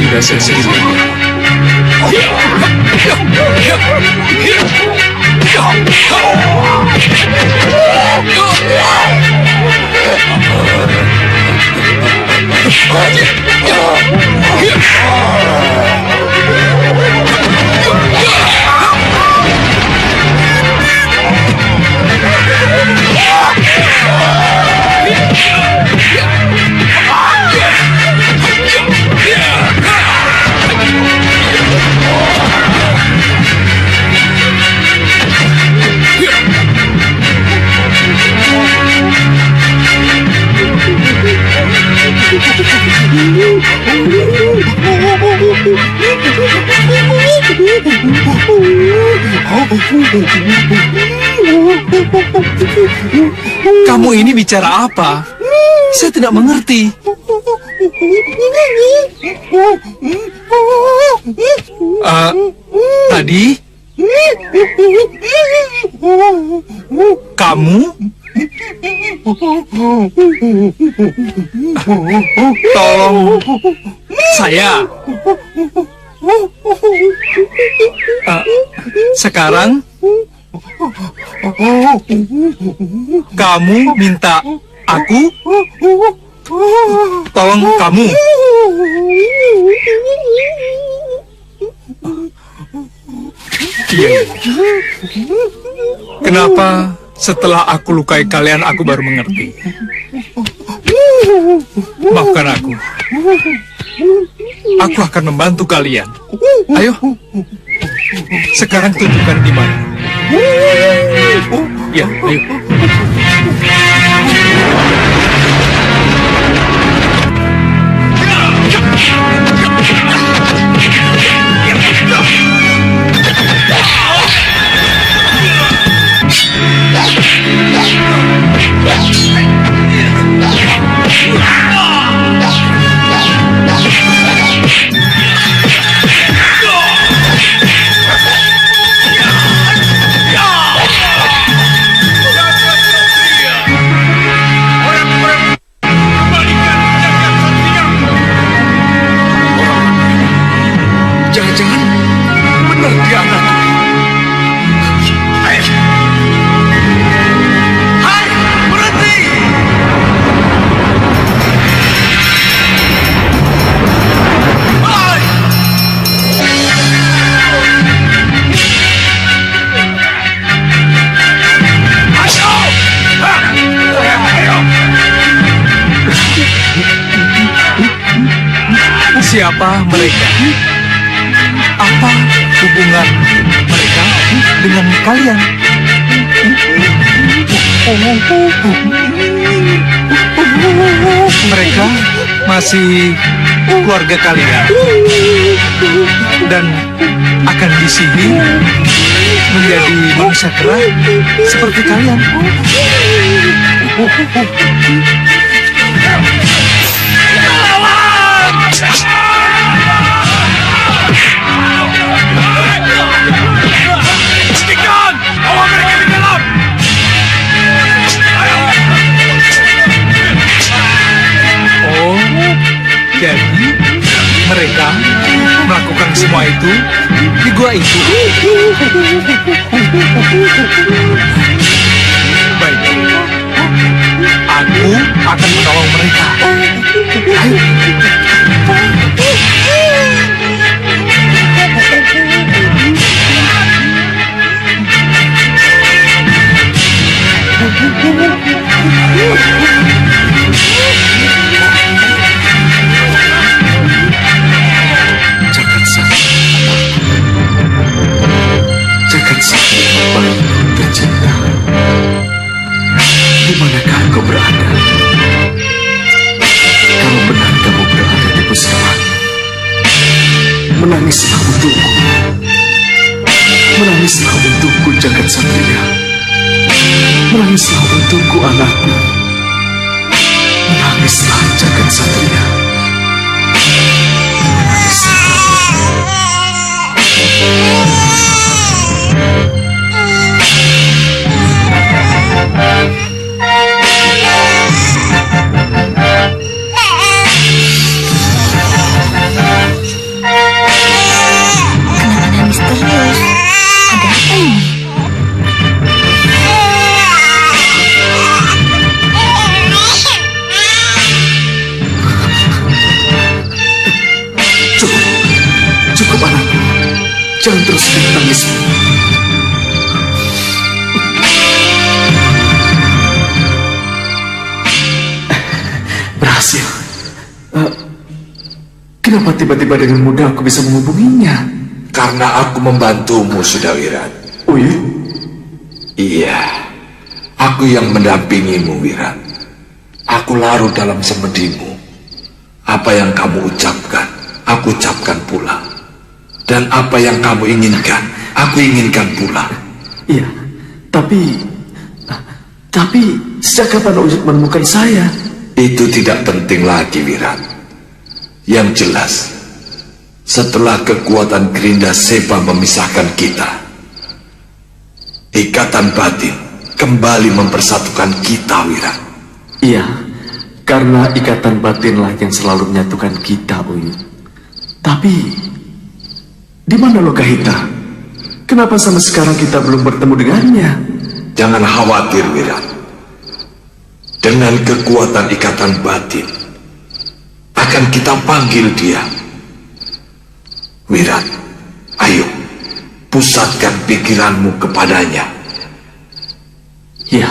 hingga saya sendiri. Kamu ini bicara apa? Saya tidak mengerti. Tadi? Kamu? Tolong saya. Sekarang kamu minta aku tolong kamu. Iya. Kenapa setelah aku lukai kalian aku baru mengerti? Maafkan aku. Aku akan membantu kalian. Ayo. Sekarang tunjukkan di mana. Ya, ayo. Jangan-jangan benar dia anakku. Hai, berhenti! Hai! Siapa mereka? Apa hubungan mereka dengan kalian? Mereka masih keluarga kalian dan akan disihir menjadi manusia kera seperti kalian. Hentikan! Bawa mereka di dalam! Oh, jadi mereka melakukan semua itu di gua itu. Baik, aku akan menolong mereka. Ayo. Jangan sakit, bayi tercinta. Di manakah kau berada? Kalau benar kamu berada di pusat, menangislah untukku. Menangislah untukku, Jagat Satria. Menangislah untukku, anakku. Menangislah, Jagat Satria. Menangislah. Cukup anakku, jangan terus menangis. Berhasil. Kenapa tiba-tiba dengan mudah aku bisa menghubunginya? Karena aku membantumu, Sudawiran. Oh iya? Iya, aku yang mendampingimu, Wiran. Aku larut dalam semedimu. Apa yang kamu ucapkan, aku ucapkan pula. Dan apa yang kamu inginkan, aku inginkan pula. Iya, tapi sejak kapan Uyut menemukan saya? Itu tidak penting lagi, Wiran. Yang jelas, setelah kekuatan Gerinda Seba memisahkan kita, ikatan batin kembali mempersatukan kita, Wiran. Iya, karena ikatan batinlah yang selalu menyatukan kita, Uyut. Tapi, di mana Lokahita? Kenapa sampai sekarang kita belum bertemu dengannya? Jangan khawatir, Wiran. Dengan kekuatan ikatan batin, akan kita panggil dia. Wiran, ayo, pusatkan pikiranmu kepadanya. Ya.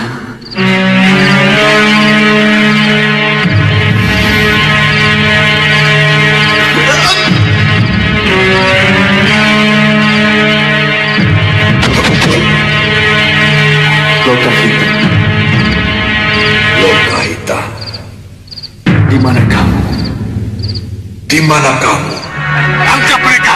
Lokahita. Lokahita. Di mana kamu? Di mana kamu? Angkat mereka!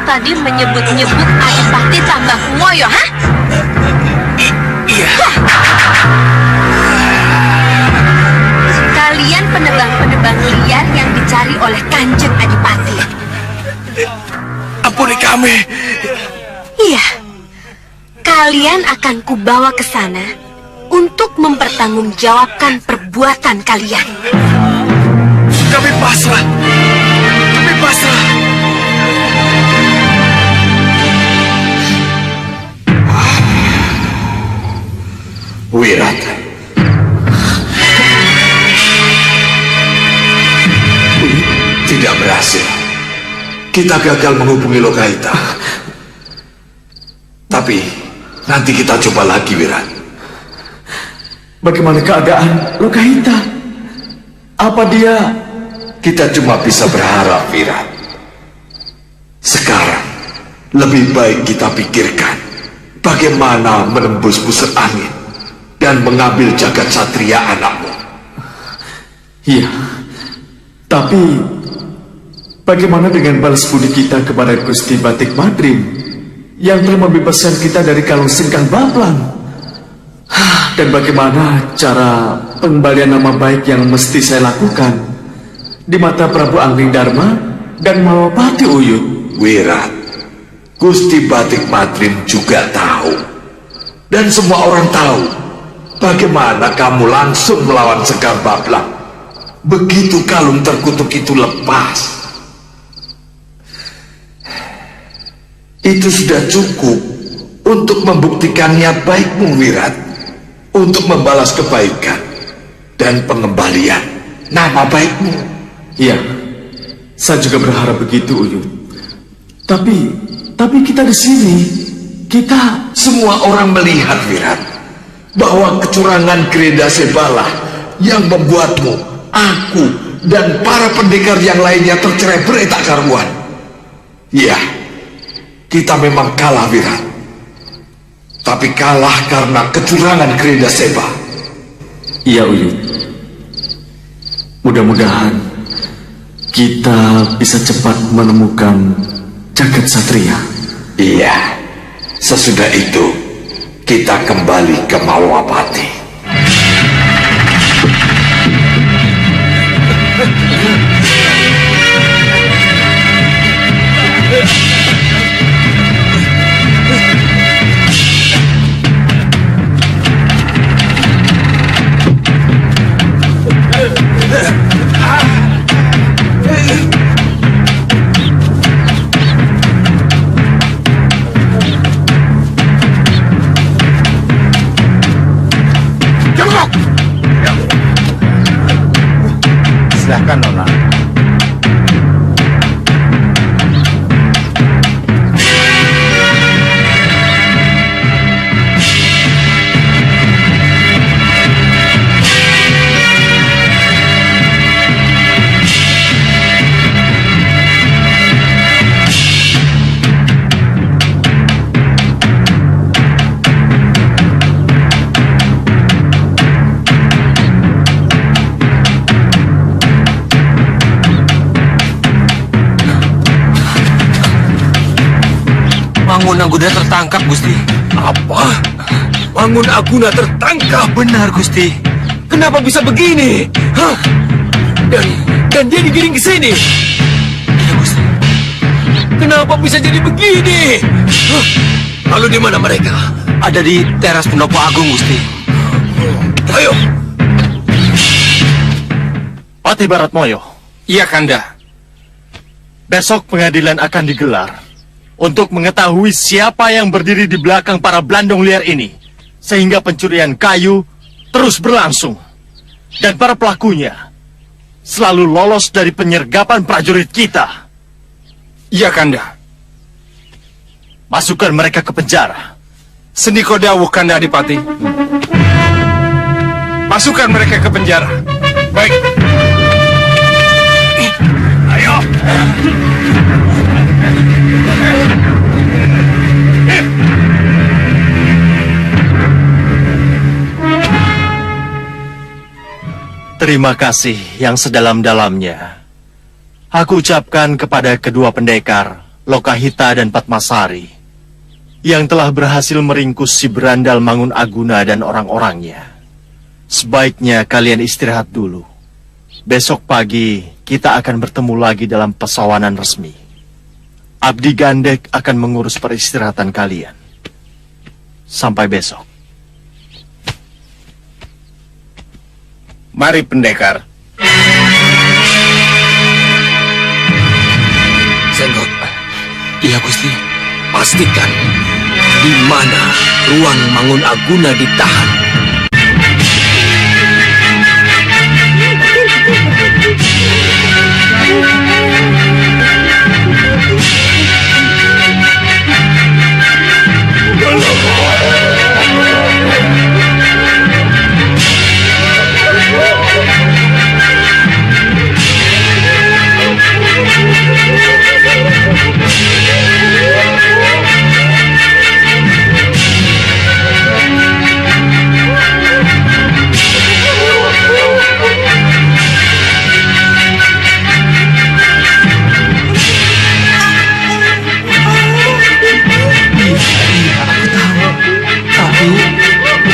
Tadi menyebut-nyebut Adipati Tambak Ngoyo, ha? Iya. Kalian penebang-penebang liar yang dicari oleh Kanjeng Adipati. Ampuni kami. Iya. Kalian akan kubawa ke sana untuk mempertanggungjawabkan perbuatan kalian. Kami pasrah. Kami pasrah. Wirat, tidak berhasil. Kita gagal menghubungi Lokahita. Tapi nanti kita coba lagi, Wirat. Bagaimana keadaan Lokahita? Apa dia? Kita cuma bisa berharap, Wirat. Sekarang lebih baik kita pikirkan bagaimana menembus pusat angin dan mengambil jagat satria anakmu. Iya, tapi bagaimana dengan balas budi kita kepada Gusti Batik Madrim yang telah membebaskan kita dari kalung Sengkang Bablang? Dan bagaimana cara pengembalian nama baik yang mesti saya lakukan di mata Prabu Angling Dharma dan Malapati Uyut? Wirat, Gusti Batik Madrim juga tahu, dan semua orang tahu bagaimana kamu langsung melawan Sengkang Bablang begitu kalung terkutuk itu lepas. Itu sudah cukup untuk membuktikan niat baikmu, Wirat, untuk membalas kebaikan dan pengembalian nama baikmu. Iya, saya juga berharap begitu, Uyut. Tapi kita di sini, kita semua orang melihat, Wirat, bahwa kecurangan Gerinda Sebalah yang membuatmu, aku, dan para pendekar yang lainnya tercerai-berai tak karuan. Ya, kita memang kalah, Wirat. Tapi kalah karena kecurangan Gerinda Seba. Iya, Uyut. Mudah-mudahan kita bisa cepat menemukan jagat satria. Iya, sesudah itu kita kembali ke Malwapati. Silahkan, Nona. Mangun Aguna tertangkap, Gusti. Apa? Mangun Aguna tertangkap? Benar, Gusti. Kenapa bisa begini? Hah? Dan dia digiring ke sini? Iya, Gusti. Kenapa bisa jadi begini? Hah? Lalu di mana mereka? Ada di teras Pendopo Agung, Gusti. Ayo. Pati Baratmoyo, Iya, Kanda. besok pengadilan akan digelar untuk mengetahui siapa yang berdiri di belakang para belandong liar ini, sehingga pencurian kayu terus berlangsung. Dan para pelakunya selalu lolos dari penyergapan prajurit kita. Iya, Kanda. Masukkan mereka ke penjara. Sendiko dawuh, Kanda Adipati. Masukkan mereka ke penjara. Baik. Ayo. Terima kasih yang sedalam-dalamnya aku ucapkan kepada kedua pendekar, Lokahita dan Patmasari, yang telah berhasil meringkus si berandal Mangun Aguna dan orang-orangnya. Sebaiknya kalian istirahat dulu. Besok pagi kita akan bertemu lagi dalam pesawanan resmi. Abdi Gandek akan mengurus peristirahatan kalian. Sampai besok. Mari, pendekar. Senggok. Iya, Gusti. Pastikan di mana ruang Mangun Aguna ditahan.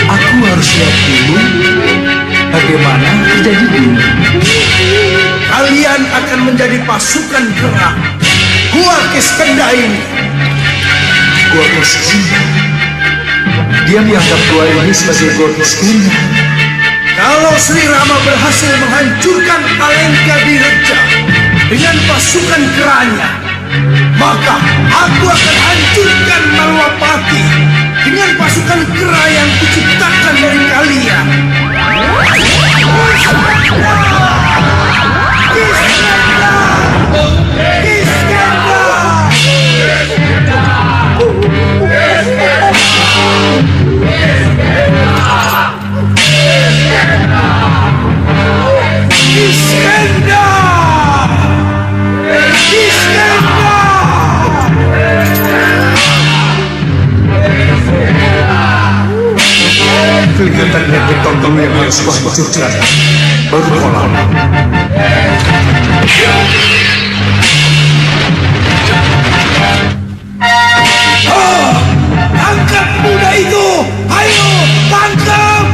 Aku harus lihat dulu bagaimana terjadi. Kalian akan menjadi pasukan gerak Gua Kiskenda ini. Gua Kiskenda. Dia menganggap gua ini sebagai Gua Kiskenda. Kalau Sri Rama berhasil menghancurkan Alengka di Reja dengan pasukan geranya, maka aku akan hancurkan Malwapati dengan pasukan kera yang kuciptakan dari kalian. Kelihatan betul kamu yang harus kuhancurkan. Baru kau lawan. Tangkap muda itu! Ayo, tangkap!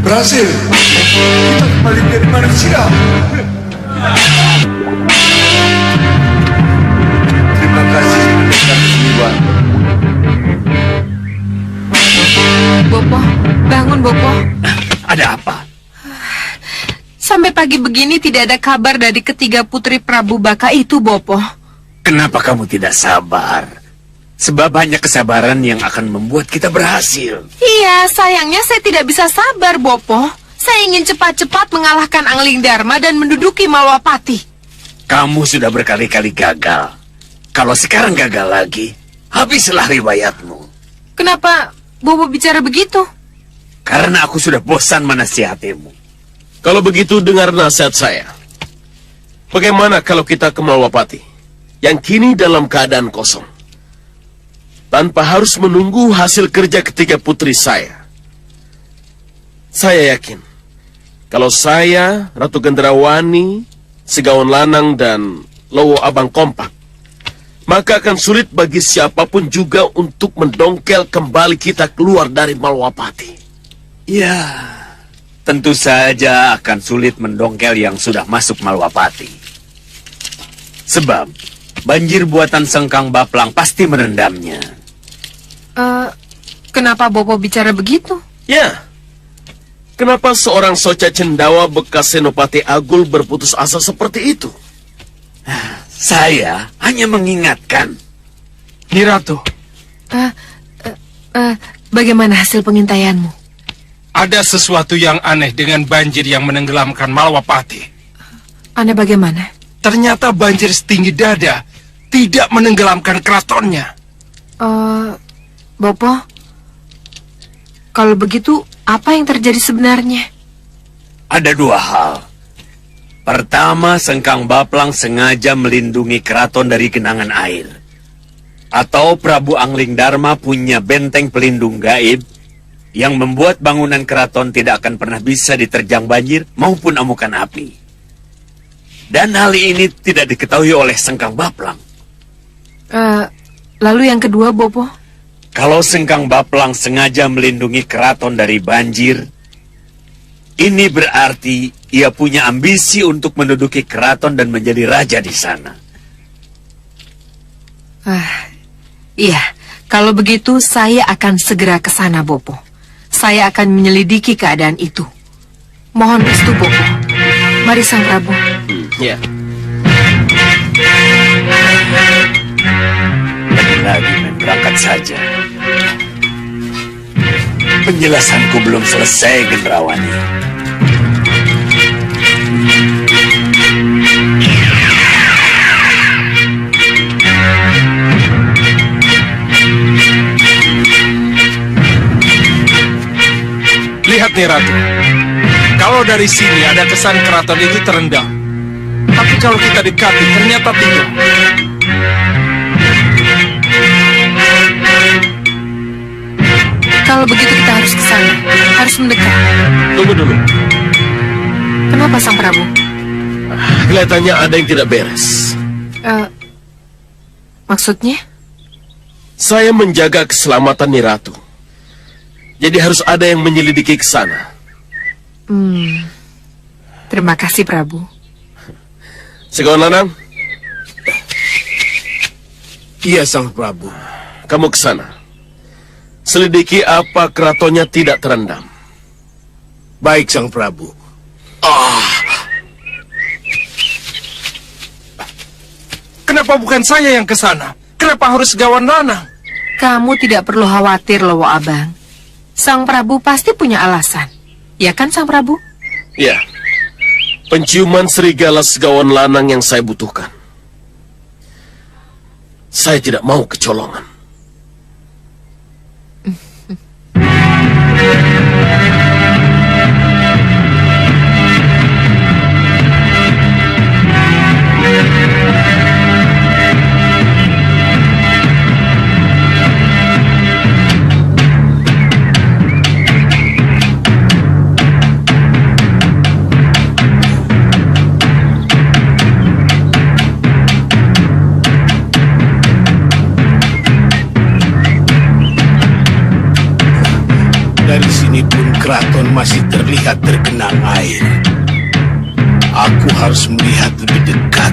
Berhasil. Kita kembali menjadi manusia. Terima kasih pendekar keseniwan. Bopo, bangun Bopo. Ada apa? Sampai pagi begini tidak ada kabar dari ketiga putri Prabu Baka itu, Bopo. Kenapa kamu tidak sabar? Sebab hanya kesabaran yang akan membuat kita berhasil. Iya, sayangnya saya tidak bisa sabar, Bopo. Saya ingin cepat-cepat mengalahkan Angling Dharma dan menduduki Malwapati. Kamu sudah berkali-kali gagal. Kalau sekarang gagal lagi, habislah riwayatmu. Kenapa Bopo bicara begitu? Karena aku sudah bosan menasihatimu. Kalau begitu, dengar nasihat saya. Bagaimana kalau kita ke Malwapati, yang kini dalam keadaan kosong, tanpa harus menunggu hasil kerja ketiga putri saya? Saya yakin, kalau saya, Ratu Gendrawani, Segawan Lanang, dan Lowo Abang kompak, maka akan sulit bagi siapapun juga untuk mendongkel kembali kita keluar dari Malwapati. Ya, tentu saja akan sulit mendongkel yang sudah masuk Malwapati. Sebab banjir buatan Sengkang Baplang pasti merendamnya. Kenapa Bopo bicara begitu? Ya, kenapa seorang Soca Cendawa bekas Senopati Agul berputus asa seperti itu? Saya hanya mengingatkan. Nyi Ratu, Bagaimana hasil pengintaianmu? ada sesuatu yang aneh dengan banjir yang menenggelamkan Malwapati. Aneh bagaimana? Ternyata banjir setinggi dada tidak menenggelamkan keratonnya. Bopo, kalau begitu apa yang terjadi sebenarnya? Ada dua hal. Pertama, Sengkang Baplang sengaja melindungi keraton dari genangan air. Atau Prabu Angling Dharma punya benteng pelindung gaib yang membuat bangunan keraton tidak akan pernah bisa diterjang banjir maupun amukan api. Dan hal ini tidak diketahui oleh Sengkang Baplang. Lalu yang kedua, Bopo? Kalau Sengkang Baplang sengaja melindungi keraton dari banjir, ini berarti ia punya ambisi untuk menduduki keraton dan menjadi raja di sana. Iya, kalau begitu saya akan segera ke sana, Bopo. Saya akan menyelidiki keadaan itu. Mohon restu, Bopo. Mari, Sang Prabu. Ya. Lagi main berangkat saja. Penjelasanku belum selesai, Gendrawani. Lihat nih Ratu. Kalau dari sini ada kesan keraton itu terendam. Tapi kalau kita dekati ternyata tidak. Kalau begitu kita harus ke sana, harus mendekat. Tunggu dulu. Kenapa Sang Prabu? Kelihatannya ada yang tidak beres. Maksudnya? Saya menjaga keselamatan Nyi Ratu. Jadi harus ada yang menyelidiki ke sana. Terima kasih Prabu. Segawan Lanang, Iya, Sang Prabu. kamu ke sana. Selidiki apa keratonnya tidak terendam. Baik, Sang Prabu. Kenapa bukan saya yang ke sana? Kenapa harus Segawan Lanang? Kamu tidak perlu khawatir, Lowo Abang. Sang Prabu pasti punya alasan. Ya kan, Sang Prabu? Ya, penciuman serigala Segawan Lanang yang saya butuhkan. Saya tidak mau kecolongan. Dari sini pun keraton masih terlihat tergenang air. Aku harus melihat lebih dekat.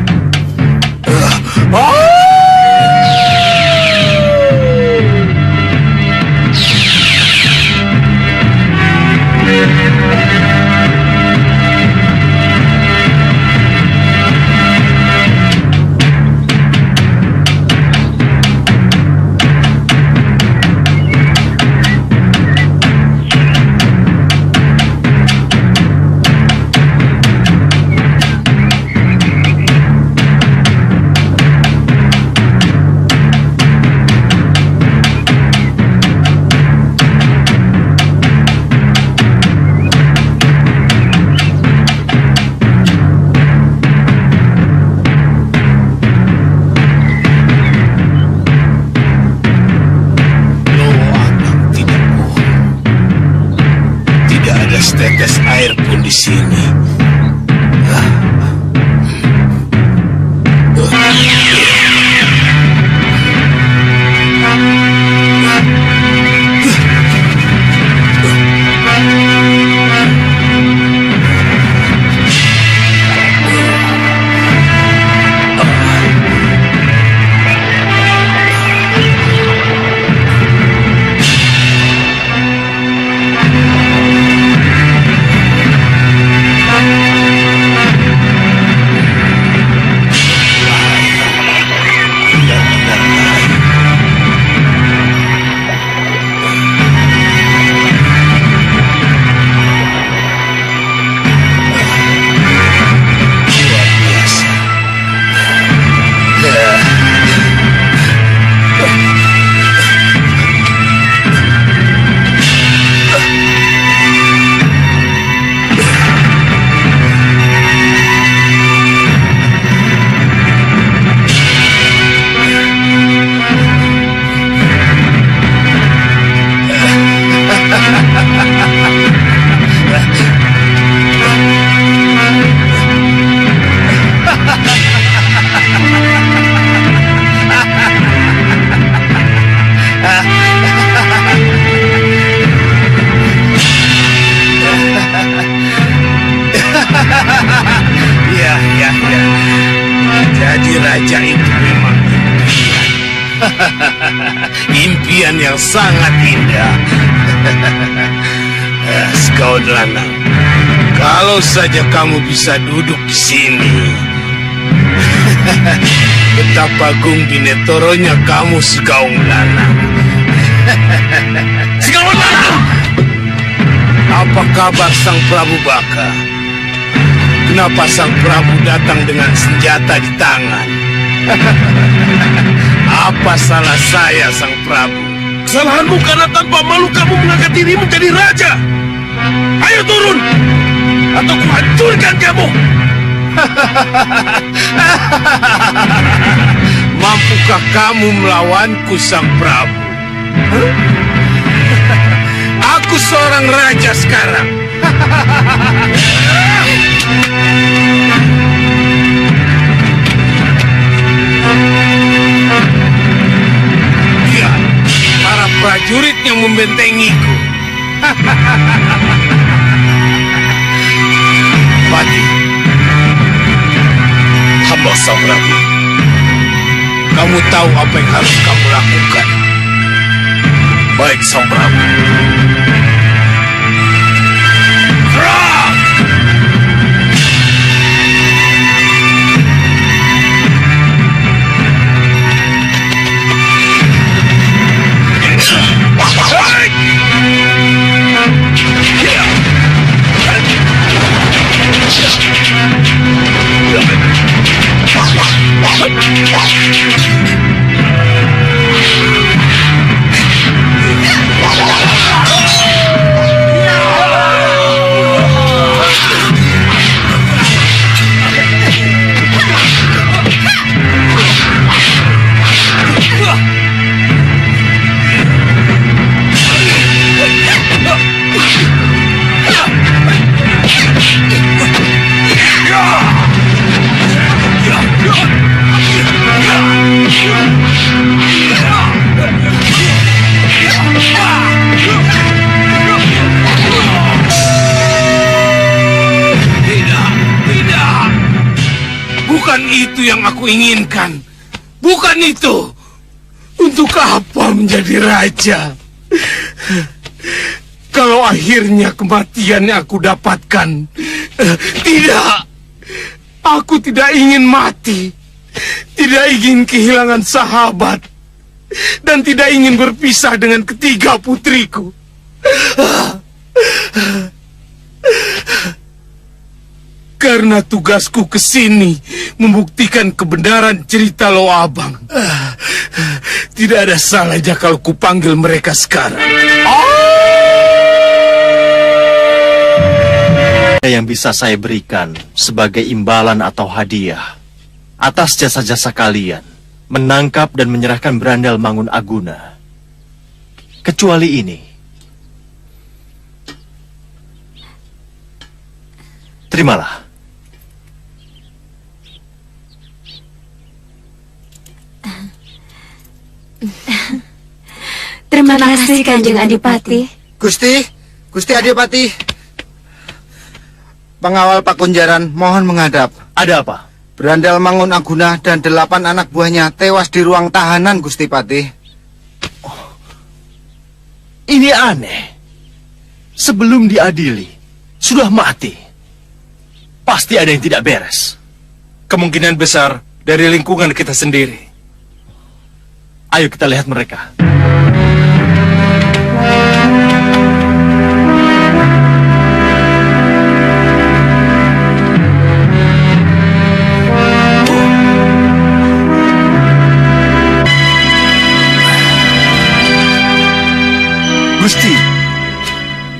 Setetes air pun di sini. Jadi raja itu memang impian yang sangat indah. Segawan Lanang, kalau saja kamu bisa duduk di sini, betapa agung binetoronya kamu, Segawan Lanang. Segawan Lanang! kabar Sang Prabu Baka? Kenapa Sang Prabu datang dengan senjata di tangan? Apa salah saya, Sang Prabu? Kesalahanmu karena tanpa malu kamu mengangkat dirimu menjadi raja. Ayo turun, atau kuhancurkan kamu. Mampukah kamu melawanku, Sang Prabu? Aku seorang raja sekarang. Lihat, para prajurit yang membentengiku. Pati, Hamba Sang Prabu. kamu tahu apa yang harus kamu lakukan. Baik, Sang Prabu. Serang! Bukan itu yang aku inginkan. Bukan itu. Untuk apa menjadi raja? Kalau akhirnya kematian yang aku dapatkan. Tidak. Aku tidak ingin mati. Tidak ingin kehilangan sahabat. Dan tidak ingin berpisah dengan ketiga putriku. Karena tugasku ke sini membuktikan kebenaran cerita Lo Abang. Tidak ada salahnya kalau kupanggil mereka sekarang. Yang bisa saya berikan sebagai imbalan atau hadiah atas jasa-jasa kalian menangkap dan menyerahkan Berandal Mangun Aguna. Kecuali ini. Terimalah. Terima kasih, Kanjeng Adipati. Gusti Adipati. Pengawal Pakunjaran mohon menghadap. Ada apa? Berandal Mangun Aguna dan 8 anak buahnya tewas di ruang tahanan, Gusti Patih. Ini aneh. Sebelum diadili, sudah mati. Pasti ada yang tidak beres. Kemungkinan besar dari lingkungan kita sendiri. Ayo kita lihat mereka. Gusti,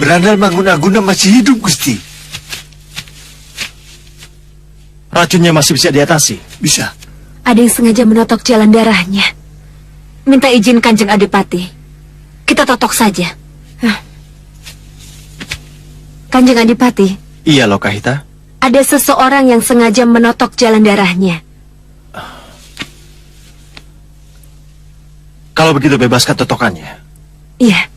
Berandal Mangun Aguna masih hidup, Gusti. Racunnya masih bisa diatasi? Bisa. Ada yang sengaja menotok jalan darahnya. Minta izin Kanjeng Adipati. Kita totok saja. Kanjeng Adipati. Iya, Lokahita. Ada seseorang yang sengaja menotok jalan darahnya. Kalau begitu bebaskan totokannya. Iya.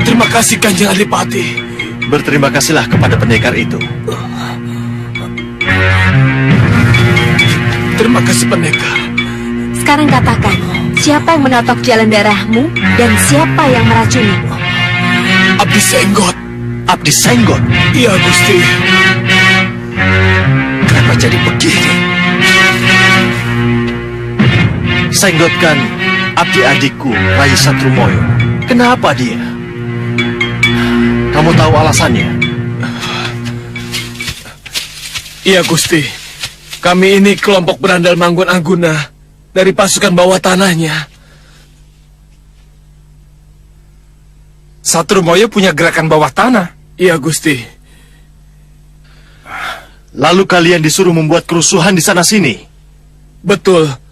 Terima kasih, Kanjeng Adipati. Berterima kasihlah kepada pendekar itu. Terima kasih, pendekar. Sekarang katakan, siapa yang menotok jalan darahmu dan siapa yang meracunimu? Abdi Senggot. Abdi Senggot? Iya, Gusti. Kenapa jadi begini? mempersenggotkan adik-adikku, Rai Satrumoyo. Kenapa dia? Kamu tahu alasannya? Iya, Gusti. Kami ini kelompok berandal Manggun Aguna dari pasukan bawah tanahnya. Satrumoyo punya gerakan bawah tanah. Iya, Gusti. Lalu kalian disuruh membuat kerusuhan di sana-sini? Betul.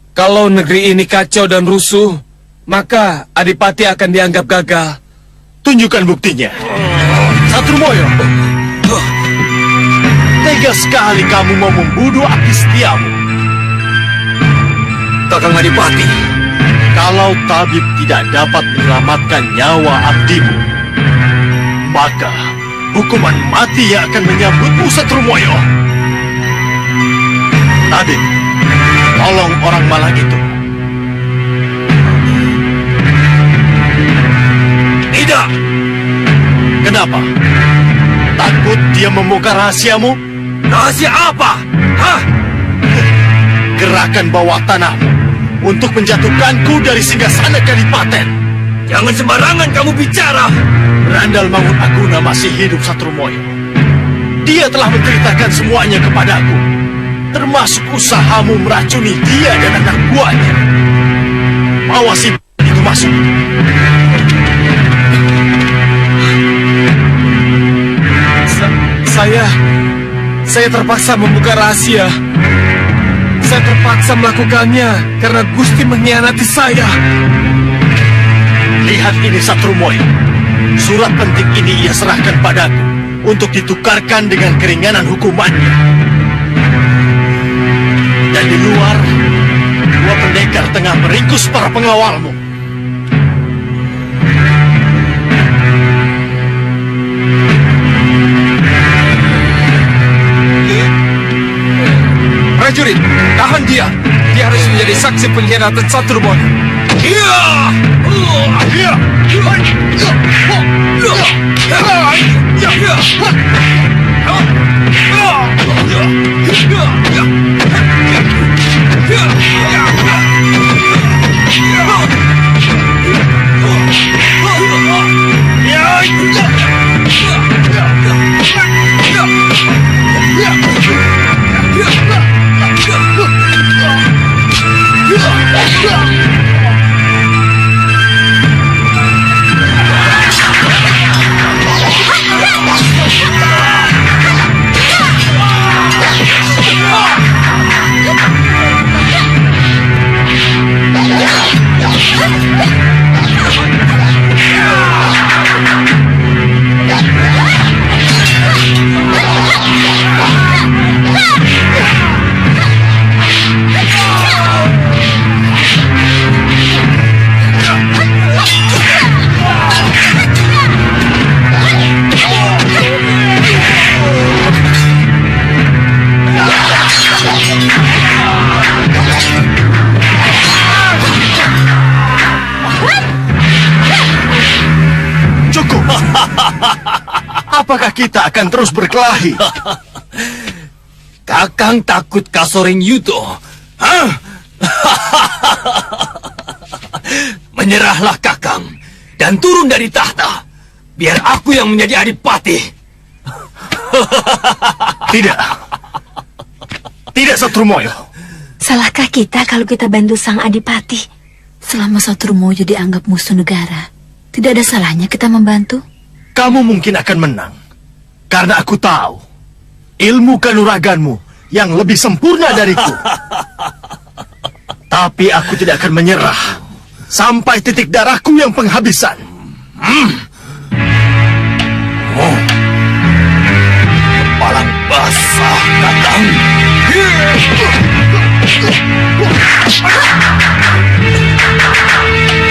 Kalau negeri ini kacau dan rusuh, maka Adipati akan dianggap gagal. Tunjukkan buktinya. Satrumoyo. Tega sekali kamu mau membunuh abdi setiamu. Kakang Adipati, kalau tabib tidak dapat menyelamatkan nyawa abdimu, maka hukuman mati yang akan menyambutmu, Satrumoyo. Tabib, tolong orang Malang itu. tidak. Kenapa? Takut dia membongkar rahasiamu? Rahasia apa? Hah? Gerakan bawah tanahmu untuk menjatuhkanku dari singgasana Kadipaten. Jangan sembarangan kamu bicara. Berandal Mangun Aguna masih hidup, Satrumoyo. Dia telah menceritakan semuanya kepadaku, termasuk usahamu meracuni dia dan anak buahnya. Bawa si itu masuk. Saya terpaksa membuka rahasia. Saya terpaksa melakukannya karena Gusti mengkhianati saya. Lihat ini, Satrumoyo. Surat penting ini ia serahkan padaku untuk ditukarkan dengan keringanan hukumannya. Dan di luar, dua pendekar tengah meringkus para pengawalmu. Prajurit, tahan dia. Dia harus menjadi saksi pengkhianatan Satrumoyo. Apakah kita akan terus berkelahi? Kakang takut Kasoring Yudo. Hah? Menyerahlah Kakang dan turun dari tahta. Biar aku yang menjadi adipati. Tidak. Tidak, Satrumoyo. Salahkah kita kalau kita bantu sang adipati? Selama Satrumoyo dianggap musuh negara, tidak ada salahnya kita membantu. Kamu mungkin akan menang, karena aku tahu ilmu kanuraganmu yang lebih sempurna dariku. Tapi aku tidak akan menyerah sampai titik darahku yang penghabisan. Kepalang basah, Kakang.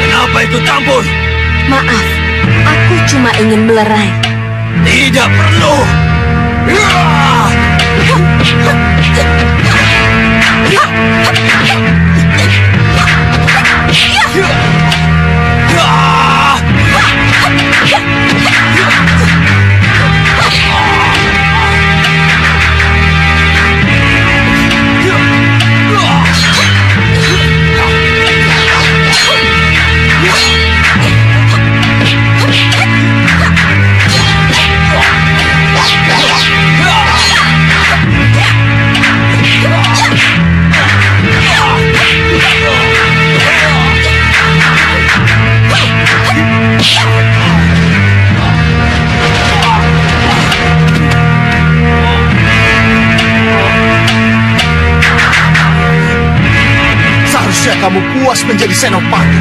Kenapa itu campur? Maaf, aku cuma ingin melerai. Tidak perlu. kamu puas menjadi senopati?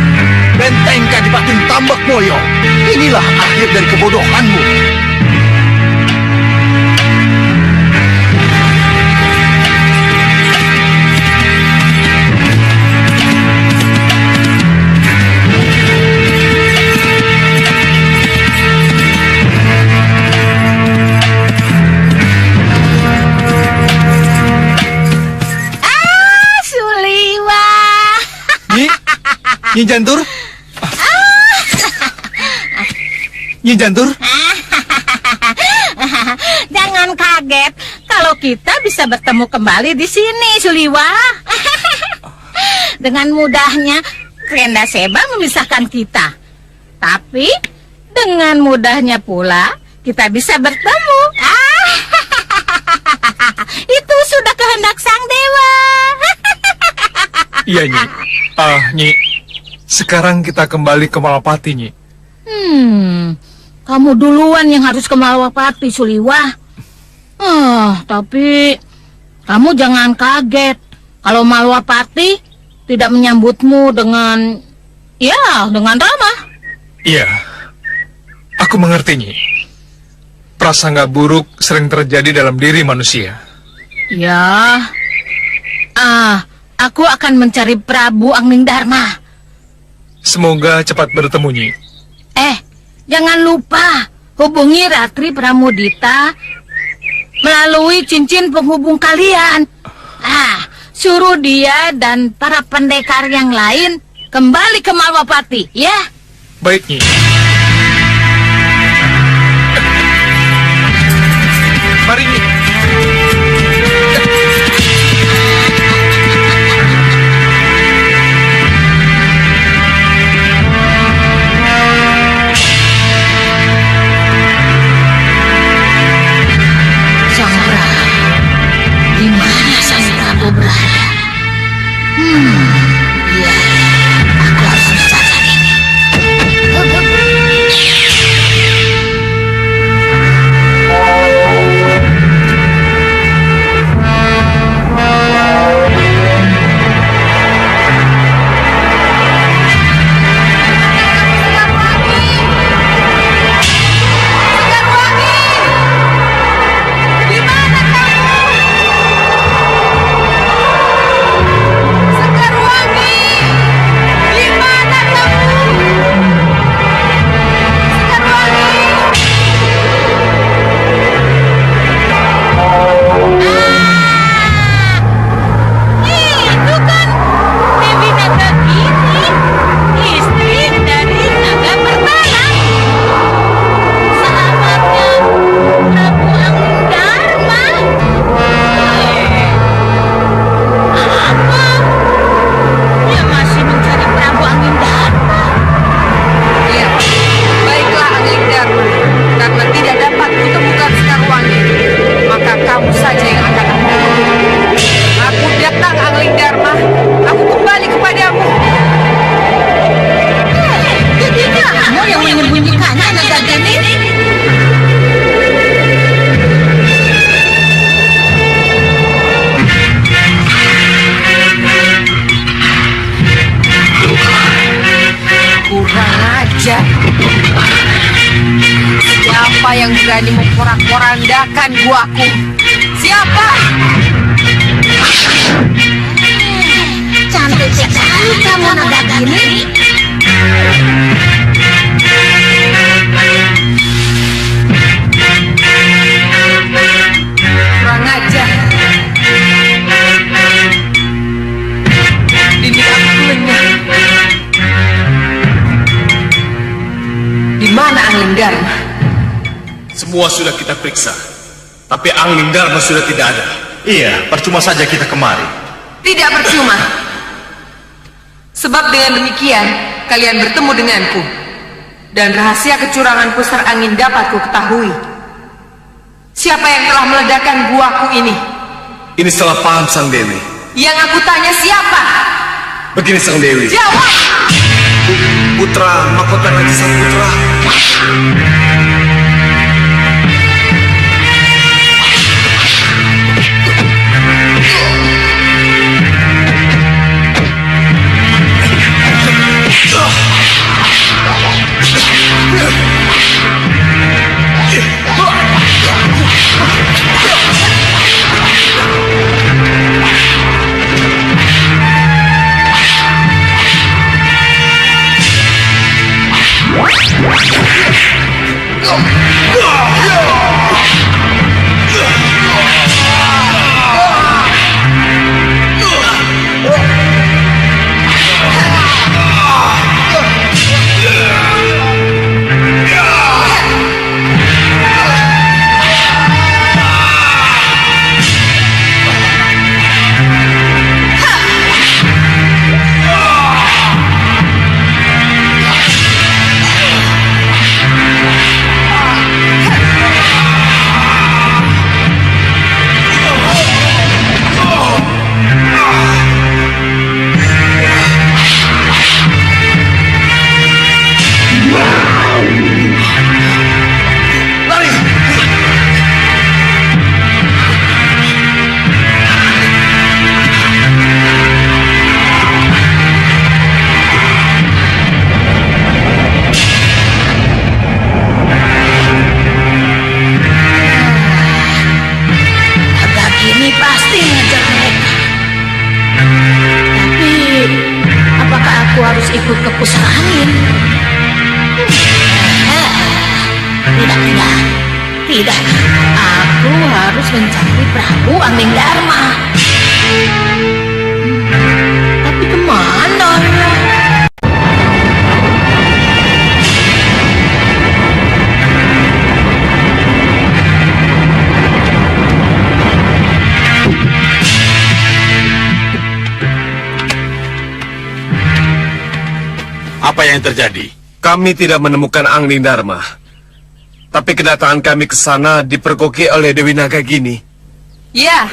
Bentengkan di Batin Tambak Moyo. Inilah akhir dari kebodohanmu. Nyi Jantur? Nyi Jantur? Jangan kaget kalau kita bisa bertemu kembali di sini, Suliwa. Dengan mudahnya Krenda Seba memisahkan kita. Tapi dengan mudahnya pula kita bisa bertemu. Itu sudah kehendak sang dewa. Iya, Nyi. Nyi. Sekarang kita kembali ke Malapati, Nyi. Kamu duluan yang harus ke Malapati, Suliwa. Tapi kamu jangan kaget kalau Malapati tidak menyambutmu dengan ramah. Iya, aku mengerti, Nyi. Prasangka buruk sering terjadi dalam diri manusia. Ya, aku akan mencari Prabu Anglingdarma. Semoga cepat bertemu, Nyi. Jangan lupa hubungi Ratri Pramudita melalui cincin penghubung kalian. Suruh dia dan para pendekar yang lain kembali ke Malwapati, ya? Baik, Nyi. Mari, Nyi. Berada. Iya, aku harus mencari. Siapa yang berani memporak-porandakan guaku? Siapa? Cantik sekali kamu Nagagini. Kurang ajar. Dini aku lenyap. Di mana Anglingdarma? Semua sudah kita periksa, tapi Anglingdarma sudah tidak ada. Iya, percuma saja kita kemari. Tidak percuma. Sebab dengan demikian, kalian bertemu denganku. Dan rahasia kecurangan pusar angin dapat ku ketahui. Siapa yang telah meledakkan guaku ini? Ini salah paham Sang Dewi. Yang aku tanya siapa? Begini Sang Dewi. Jawab! Putra Mahkota Raja Sang Putra. harus mencari Prabu Angling Dharma. Tapi kemana ya? Apa yang terjadi? Kami tidak menemukan Angling Dharma. Tapi kedatangan kami ke sana dipergoki oleh Dewi Nagagini. Ya,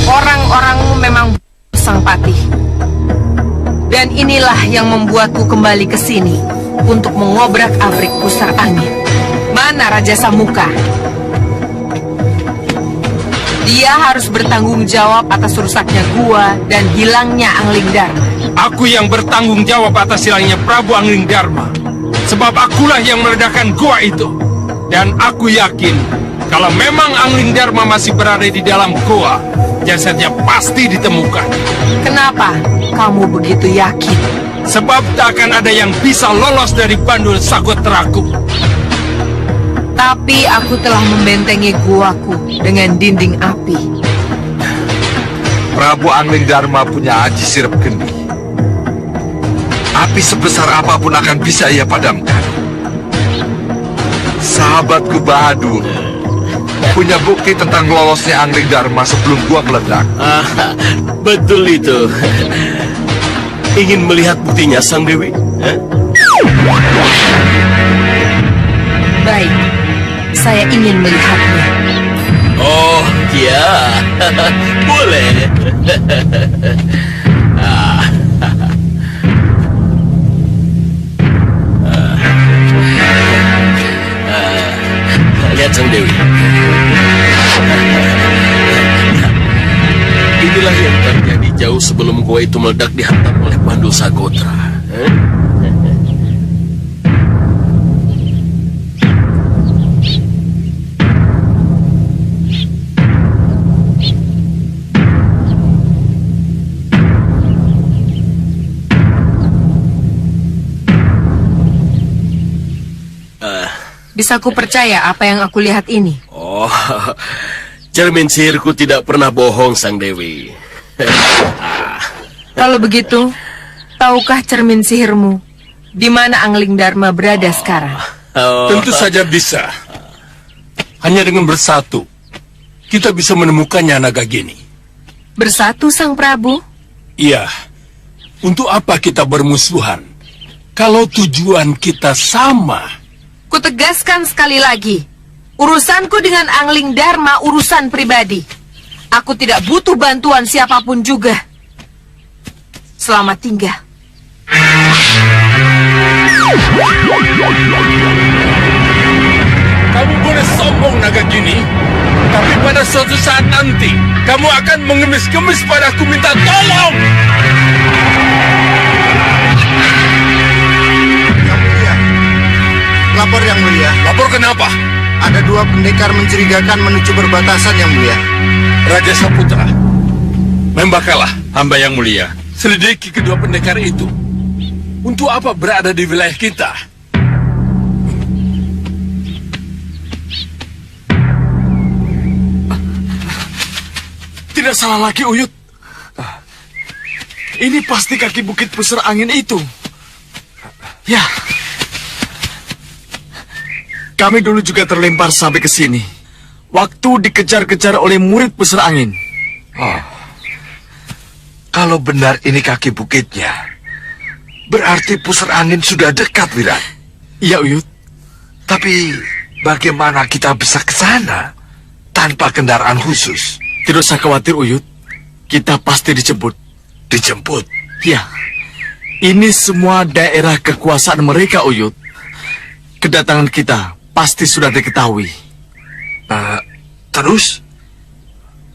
orang-orangmu memang sang patih. Dan inilah yang membuatku kembali ke sini untuk mengobrak-abrik pusar angin. Mana Raja Samuka? Dia harus bertanggung jawab atas rusaknya gua dan hilangnya Angling Dharma. Aku yang bertanggung jawab atas hilangnya Prabu Angling Dharma. Sebab akulah yang meledakkan gua itu. Dan aku yakin kalau memang Angling Dharma masih berada di dalam gua, jasadnya pasti ditemukan. Kenapa kamu begitu yakin? Sebab tak akan ada yang bisa lolos dari bandul Sagotraku. Tapi aku telah membentengi guaku dengan dinding api. Prabu Angling Dharma punya aji sirep geni. Api sebesar apapun akan bisa ia padamkan. Sahabatku Bahadur punya bukti tentang lolosnya Angling Dharma sebelum gua meledak. Betul itu. Ingin melihat buktinya, Sang Dewi? Baik, saya ingin melihatnya. Oh, ya. Boleh. Lihat Sang Dewi. Inilah yang terjadi jauh sebelum gua itu meledak dihantam oleh Bandul Sagotra. Bisa ku percaya apa yang aku lihat ini? Oh, cermin sihirku tidak pernah bohong, Sang Dewi. Kalau begitu, tahukah cermin sihirmu di mana Angling Dharma berada sekarang? Tentu saja bisa. Hanya dengan bersatu, kita bisa menemukannya, Nagagini. Bersatu, Sang Prabu? Iya. Untuk apa kita bermusuhan? Kalau tujuan kita sama. Kutegaskan sekali lagi, urusanku dengan Angling Dharma urusan pribadi. Aku tidak butuh bantuan siapapun juga. Selamat tinggal. Kamu boleh sombong, Nagagini, tapi pada suatu saat nanti kamu akan mengemis-kemis padaku minta tolong. Lapor Yang Mulia. Lapor kenapa? Ada dua pendekar mencurigakan menuju perbatasan Yang Mulia. Raja Saputra, membakalah hamba Yang Mulia. Selidiki kedua pendekar itu. Untuk apa berada di wilayah kita? Tidak salah lagi, Uyut. Ini pasti kaki bukit pusar angin itu. Ya. Kami dulu juga terlempar sampai ke sini. Waktu dikejar-kejar oleh murid pusar angin. Oh. Kalau benar ini kaki bukitnya, berarti pusar angin sudah dekat, Wirat. Iya, Uyut. Tapi bagaimana kita bisa ke sana tanpa kendaraan khusus? Tidak usah khawatir, Uyut. Kita pasti dijemput. Dijemput? Ya. Ini semua daerah kekuasaan mereka, Uyut. Kedatangan kita pasti sudah diketahui. Terus?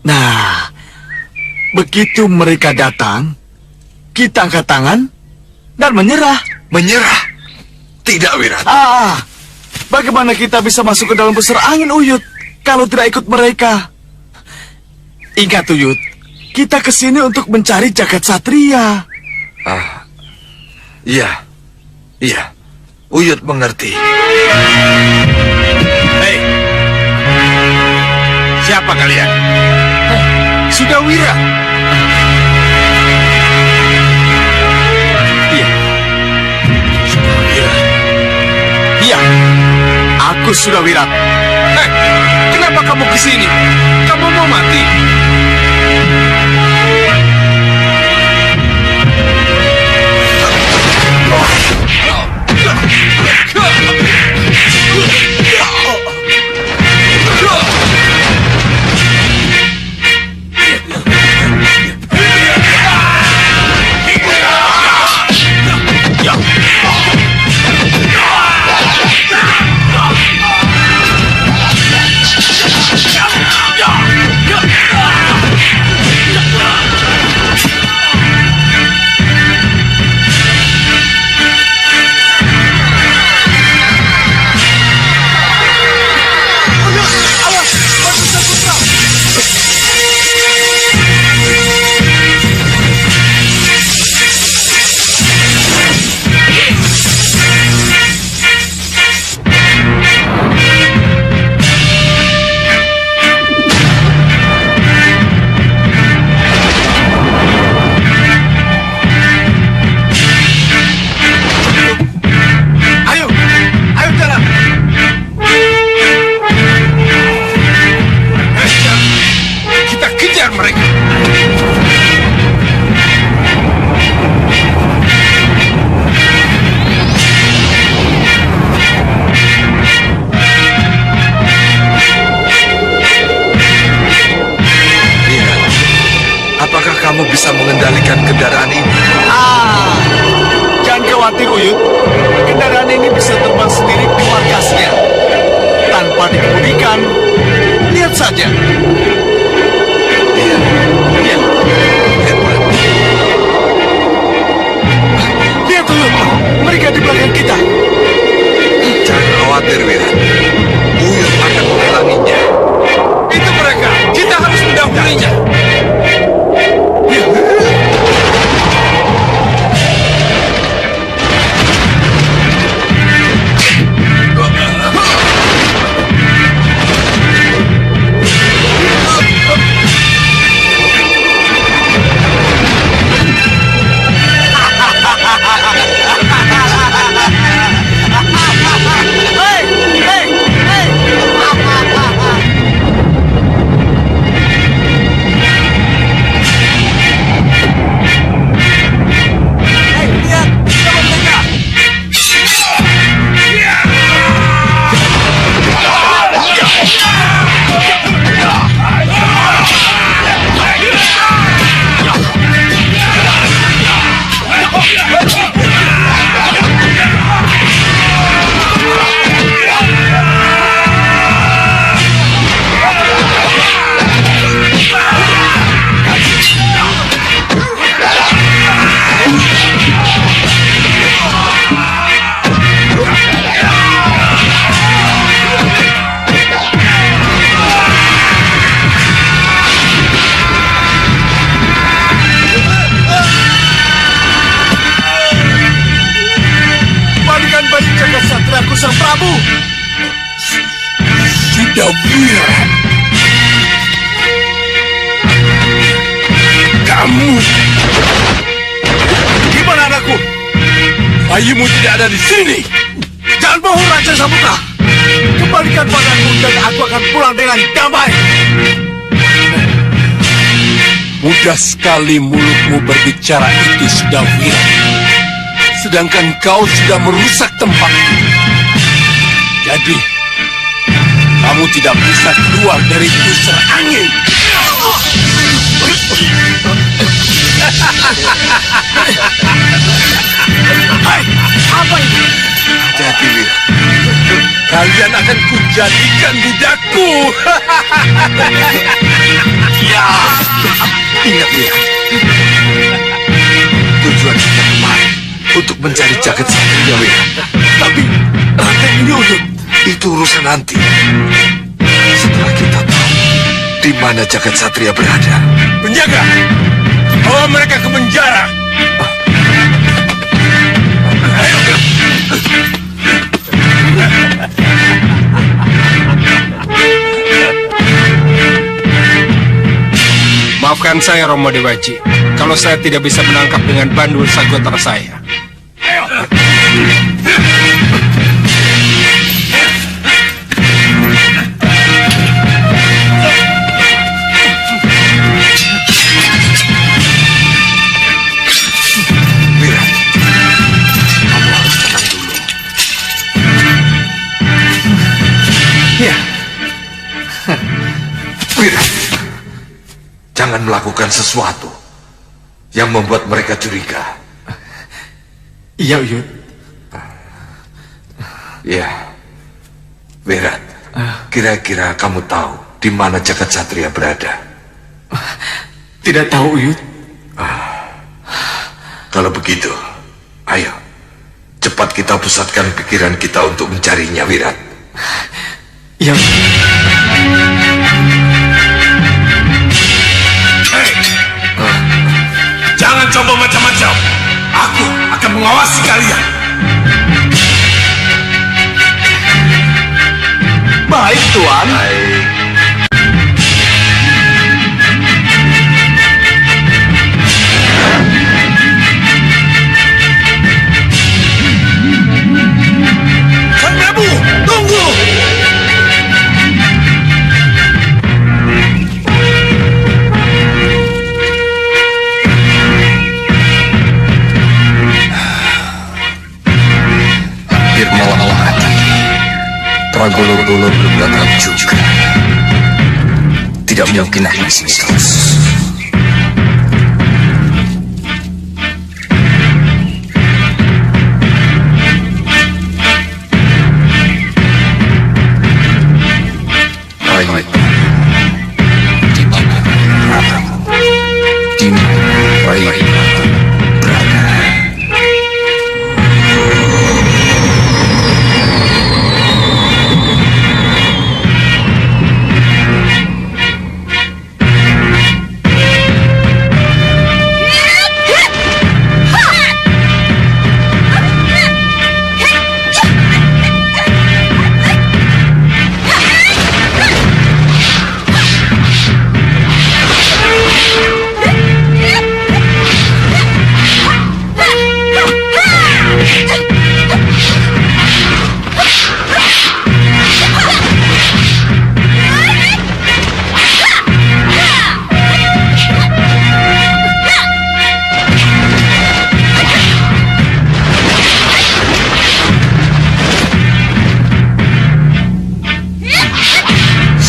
Nah, begitu mereka datang, kita angkat tangan dan menyerah. Menyerah? Tidak, Wirat. Bagaimana kita bisa masuk ke dalam pusar angin, Uyut, kalau tidak ikut mereka? Ingat, Uyut, kita kesini untuk mencari jagat satria. Iya. Iya. Uyut mengerti. Hei, Siapa kalian? Sudawira. Iya. Sudawira. Iya. Aku Sudawira. Kenapa kamu kesini? Kamu mau mati? Kamu bisa mengendalikan kendaraan ini? Jangan khawatir, Uyut. Kendaraan ini bisa terbang sendiri di markasnya. Tanpa dikemudikan. Lihat saja. Iya. Hebat. Lihat, Uyut. Mereka di belakang kita. Jangan khawatir, Wira. Uyut akan menghalanginya. Itu mereka. Kita harus mendahulunya. Sang Prabu. Sudawira. Kamu. Gimana anakku? Bayimu tidak ada di sini. Jangan bohong, Raja Samudra. Kembalikan padaku dan aku akan pulang dengan damai. Mudah sekali mulutmu berbicara itu, Sudawira. Sedangkan kau sudah merusak tempat. Jadi, kamu tidak bisa keluar dari pusar angin. Hai, apa ini? Hati-hati, Wir. Kalian akan kujadikan budakku. Ya. Ingat, Wir. Tujuan kita kemarin untuk mencari jagat satria, Wir. Tapi rantai ini, Uyut. Itu urusan nanti. Setelah kita tahu di mana jagat satria berada. Penjaga, bawa mereka ke penjara. Maafkan saya, Romo Dewaji, kalau saya tidak bisa menangkap dengan bandul sagotra saya. Wirat, jangan melakukan sesuatu yang membuat mereka curiga. Iya, Uyut. Ya, Wirat, kira-kira kamu tahu di mana Jagat Satria berada? Tidak tahu, Uyut. Kalau begitu, ayo, cepat kita pusatkan pikiran kita untuk mencarinya, Wirat. Iya. Jangan coba macam-macam. Aku akan mengawasi kalian. Baik, Tuan. Sang Prabu, tunggu. Malam hari, Pragolo-golo belum datang juga. Tidak mungkin aku disini terus.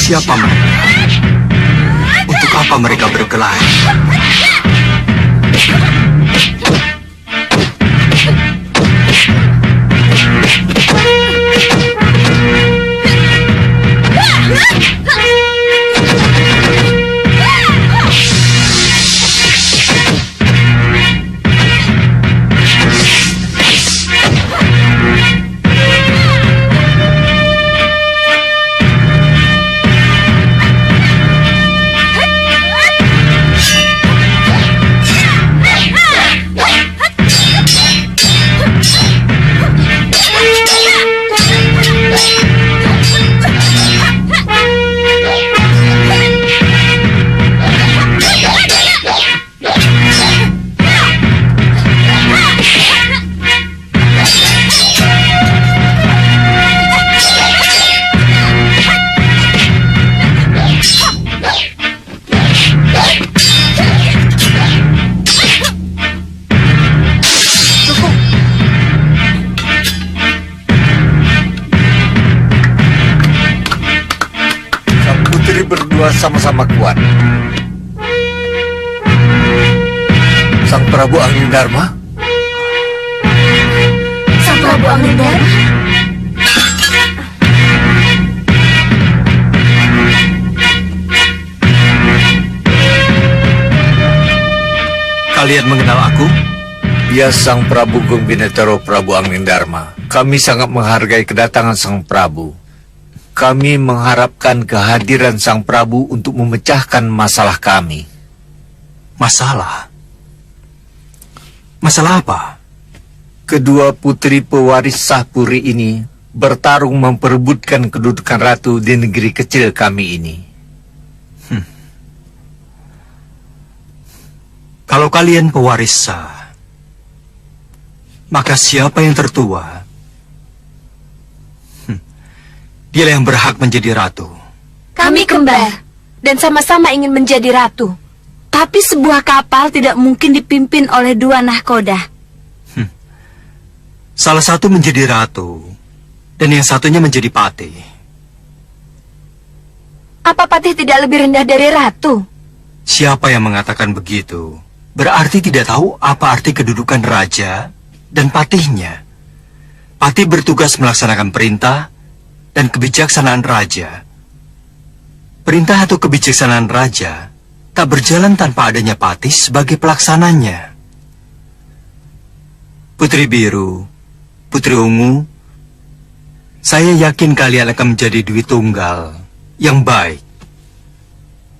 Siapa mereka? Untuk apa mereka berkelahi? Sama-sama kuat. Sang Prabu Anglingdarma? Sang Prabu Anglingdarma? Kalian mengenal aku? Dia Sang Prabu Gungbinetoro Prabu Anglingdarma. Kami sangat menghargai kedatangan Sang Prabu. Kami mengharapkan kehadiran Sang Prabu untuk memecahkan masalah kami. Masalah? Masalah apa? Kedua putri pewaris Sahpuri ini bertarung memperebutkan kedudukan ratu di negeri kecil kami ini. Kalau kalian pewaris sah, maka siapa yang tertua? Dialah yang berhak menjadi ratu. Kami kembar dan sama-sama ingin menjadi ratu. Tapi sebuah kapal tidak mungkin dipimpin oleh 2 nahkoda. Salah satu menjadi ratu, dan yang satunya menjadi patih. Apa patih tidak lebih rendah dari ratu? Siapa yang mengatakan begitu, berarti tidak tahu apa arti kedudukan raja dan patihnya. Patih bertugas melaksanakan perintah dan kebijaksanaan raja. Perintah atau kebijaksanaan raja tak berjalan tanpa adanya patih sebagai pelaksananya. Putri Biru, Putri Ungu, saya yakin kalian akan menjadi Dwi Tunggal yang baik.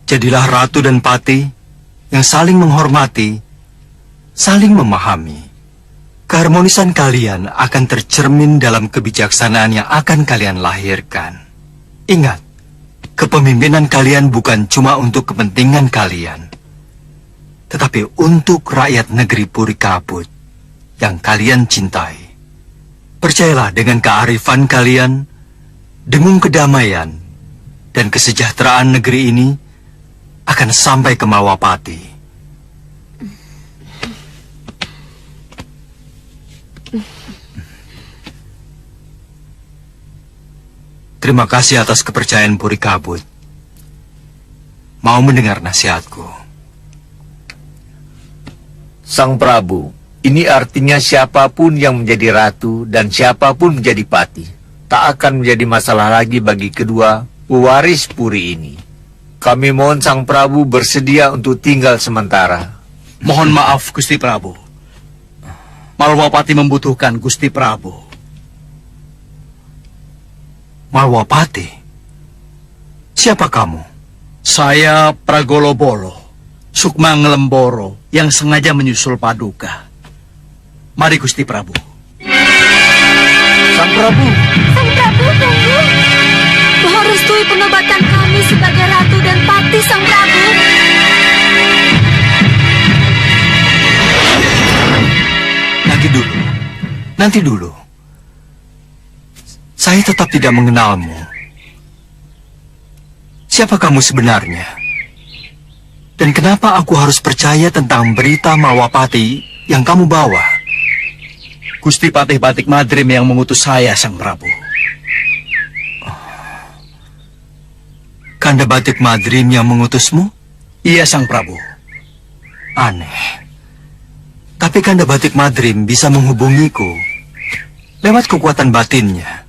Jadilah ratu dan patih yang saling menghormati, saling memahami. Keharmonisan kalian akan tercermin dalam kebijaksanaan yang akan kalian lahirkan. Ingat, kepemimpinan kalian bukan cuma untuk kepentingan kalian, tetapi untuk rakyat negeri Puri Kabut yang kalian cintai. Percayalah dengan kearifan kalian, dengung kedamaian, dan kesejahteraan negeri ini akan sampai ke Malwapati. Terima kasih atas kepercayaan Puri Kabut. Mau mendengar nasihatku? Sang Prabu, ini artinya siapapun yang menjadi ratu dan siapapun menjadi patih tak akan menjadi masalah lagi bagi kedua pewaris Puri ini. Kami mohon Sang Prabu bersedia untuk tinggal sementara. Mohon maaf, Gusti Prabu. Malwapati membutuhkan Gusti Prabu. Malwapati? Siapa kamu? Saya Pragolobolo, Sukma Ngelemboro, yang sengaja menyusul Paduka. Mari Gusti Prabu. Sang Prabu! Sang Prabu, tunggu! Mohon restui penobatan kami sebagai ratu dan patih, Sang Prabu. Nanti dulu. Saya tetap tidak mengenalmu. Siapa kamu sebenarnya? Dan kenapa aku harus percaya tentang berita Malwapati yang kamu bawa? Gusti Patih Batik Madrim yang mengutus saya, Sang Prabu. Kanda Batik Madrim yang mengutusmu? Iya, Sang Prabu. Aneh. Tapi Kanda Batik Madrim bisa menghubungiku lewat kekuatan batinnya.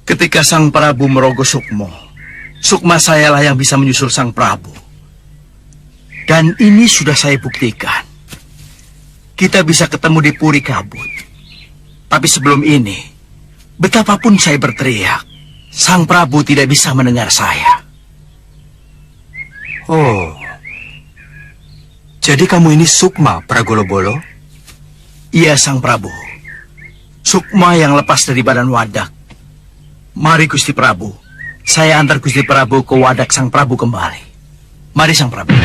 Ketika Sang Prabu merogoh Sukmo, Sukma sayalah yang bisa menyusul Sang Prabu. Dan ini sudah saya buktikan. Kita bisa ketemu di Puri Kabut. Tapi sebelum ini, betapapun saya berteriak, Sang Prabu tidak bisa mendengar saya. Oh, jadi kamu ini Sukma, Pragolobolo? Iya, Sang Prabu. Sukma yang lepas dari badan Wadak. Mari Gusti Prabu, saya antar Gusti Prabu ke Wadak Sang Prabu kembali. Mari Sang Prabu.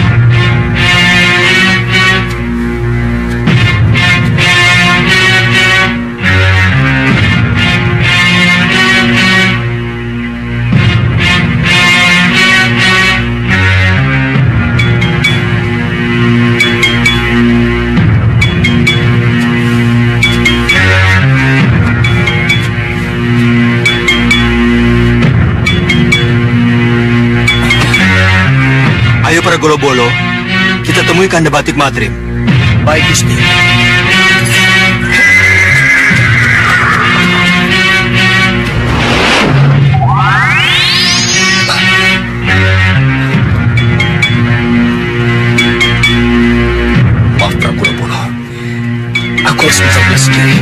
Ayo Pragolobolo, kita temui Kanda Batik Madrim. Baik, Gusti. Maaf Pragolobolo, aku harus mencarinya sendiri.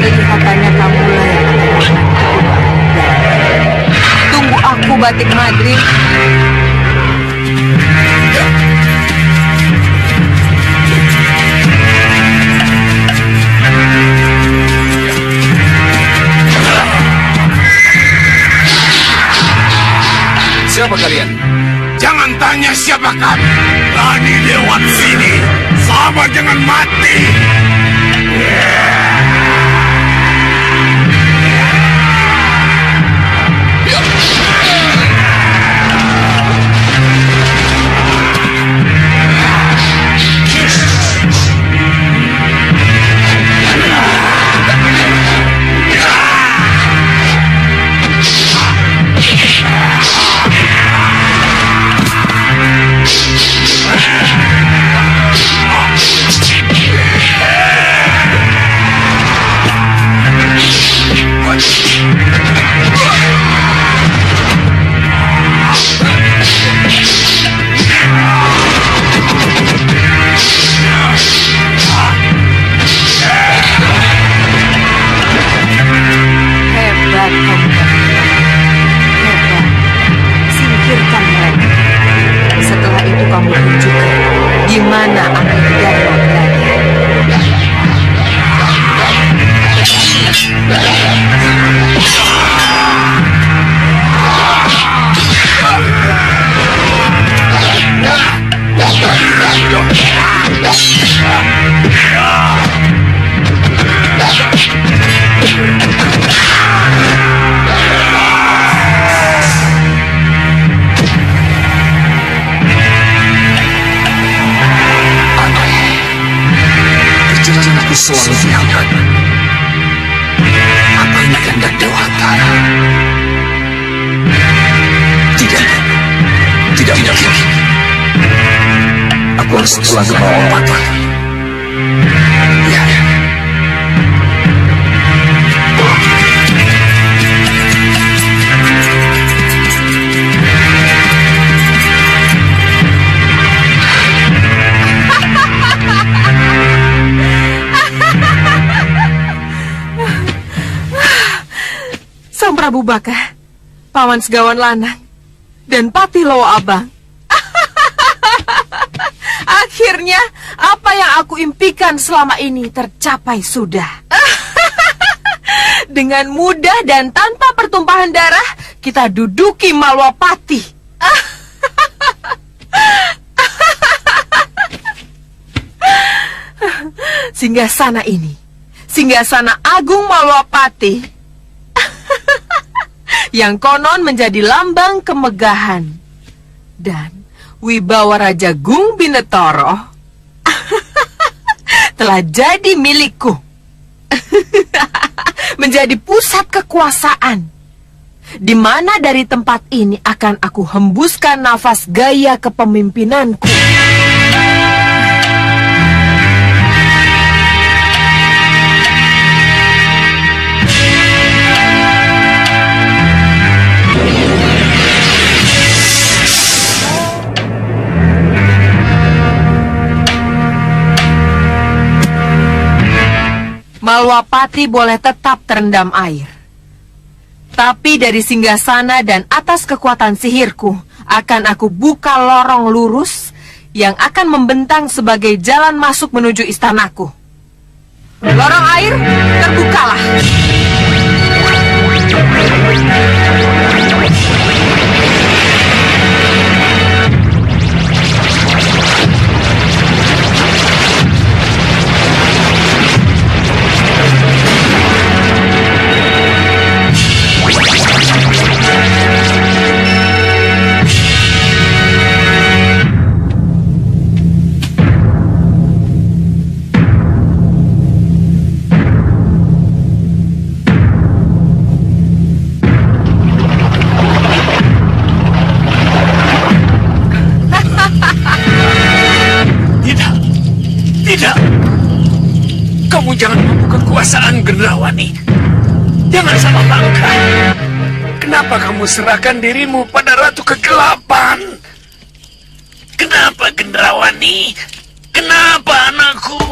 Kelihatannya kamulah yang akan mengatakan. Tunggu aku, Batik Madrim. Siapa kalian? Jangan tanya siapa kami. Berani lewat sini, sama dengan mati. Hebat kamu. Hebat. Singkirkan mereka. Setelah itu kamu tunjukkan di mana Angling Dharma berada. Perjalananku selalu diangkat. Apa ini kehendak Dewata? Tidak mungkin. Aku harus pulang ke bawah mata. Ya. Sang Prabu Baka, Paman Segawan Lanang, dan Patih Lowo Abang. Akhirnya, apa yang aku impikan selama ini tercapai sudah. Dengan mudah dan tanpa pertumpahan darah, kita duduki Malwapati. Singgasana ini, Singgasana Agung Malwapati, yang konon menjadi lambang kemegahan dan wibawa Raja Gung Binetoro, telah jadi milikku. Menjadi pusat kekuasaan, di mana dari tempat ini akan aku hembuskan nafas gaya kepemimpinanku. Malwapati boleh tetap terendam air. Tapi dari singgasana dan atas kekuatan sihirku, akan aku buka lorong lurus yang akan membentang sebagai jalan masuk menuju istanaku. Lorong air, terbukalah. Tidak. Kamu jangan membuka kekuasaan Gendrawani. Jangan salah langkah. Kenapa kamu serahkan dirimu pada Ratu Kegelapan? Kenapa Gendrawani? Kenapa anakku?